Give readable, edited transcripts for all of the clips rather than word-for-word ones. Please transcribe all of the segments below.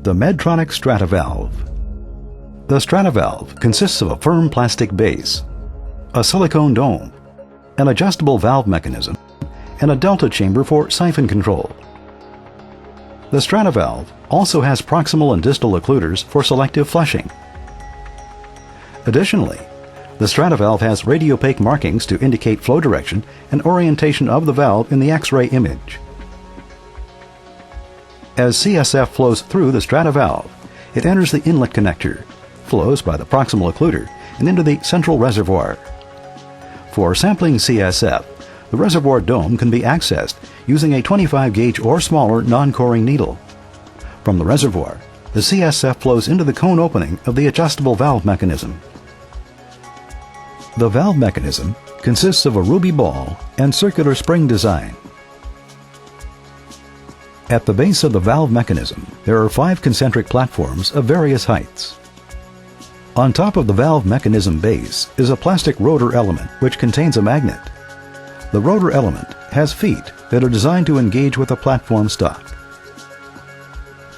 The Medtronic Strata Valve. The Strata Valve consists of a firm plastic base, a silicone dome, an adjustable valve mechanism, and a delta chamber for siphon control. The Strata Valve also has proximal and distal occluders for selective flushing. Additionally, the Strata Valve has radiopaque markings to indicate flow direction and orientation of the valve in the X-ray image. As CSF flows through the Strata Valve, it enters the inlet connector, flows by the proximal occluder, and into the central reservoir. For sampling CSF, the reservoir dome can be accessed using a 25 gauge or smaller non-coring needle. From the reservoir, the CSF flows into the cone opening of the adjustable valve mechanism. The valve mechanism consists of a ruby ball and circular spring design. At the base of the valve mechanism, there are 5 concentric platforms of various heights. On top of the valve mechanism base is a plastic rotor element which contains a magnet. The rotor element has feet that are designed to engage with the platform stock.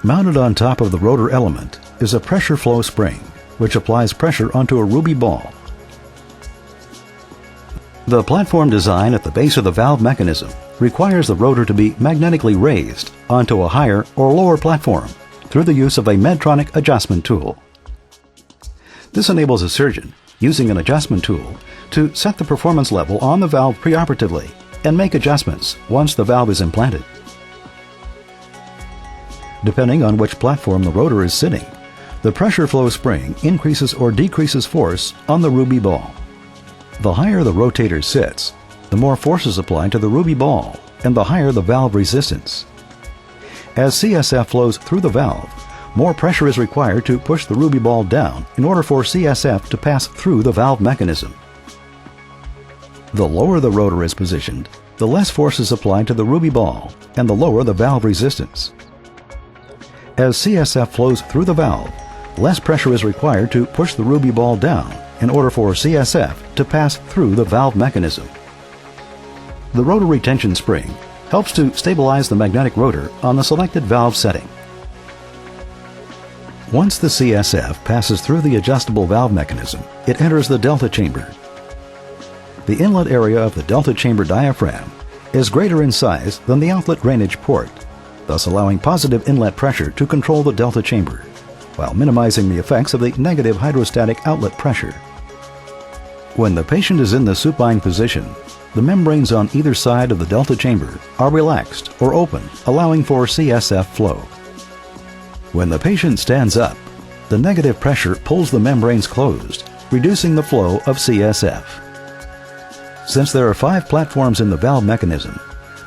Mounted on top of the rotor element is a pressure flow spring, which applies pressure onto a ruby ball. The platform design at the base of the valve mechanism requires the rotor to be magnetically raised onto a higher or lower platform through the use of a Medtronic adjustment tool. This enables a surgeon, using an adjustment tool, to set the performance level on the valve preoperatively and make adjustments once the valve is implanted. Depending on which platform the rotor is sitting, the pressure flow spring increases or decreases force on the ruby ball. The higher the rotator sits, the more force is applied to the ruby ball and the higher the valve resistance. As CSF flows through the valve, more pressure is required to push the ruby ball down in order for CSF to pass through the valve mechanism. The lower the rotor is positioned, the less force is applied to the ruby ball and the lower the valve resistance. As CSF flows through the valve, less pressure is required to push the ruby ball down in order for CSF to pass through the valve mechanism. The rotor retention spring helps to stabilize the magnetic rotor on the selected valve setting. Once the CSF passes through the adjustable valve mechanism, it enters the delta chamber. The inlet area of the delta chamber diaphragm is greater in size than the outlet drainage port, thus allowing positive inlet pressure to control the delta chamber, while minimizing the effects of the negative hydrostatic outlet pressure. When the patient is in the supine position, the membranes on either side of the delta chamber are relaxed or open, allowing for CSF flow. When the patient stands up, the negative pressure pulls the membranes closed, reducing the flow of CSF. Since there are 5 platforms in the valve mechanism,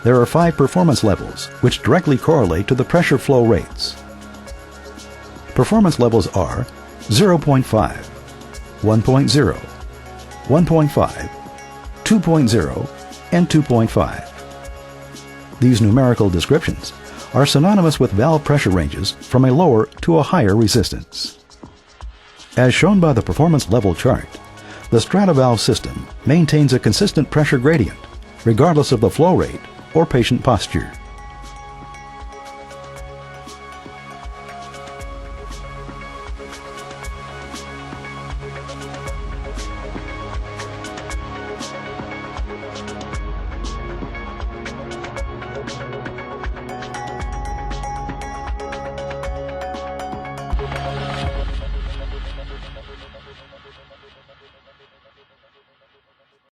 there are 5 performance levels which directly correlate to the pressure flow rates. Performance levels are 0.5, 1.0, 1.5, 2.0, and 2.5. These numerical descriptions are synonymous with valve pressure ranges from a lower to a higher resistance. As shown by the performance level chart, the Strata Valve system maintains a consistent pressure gradient, regardless of the flow rate or patient posture.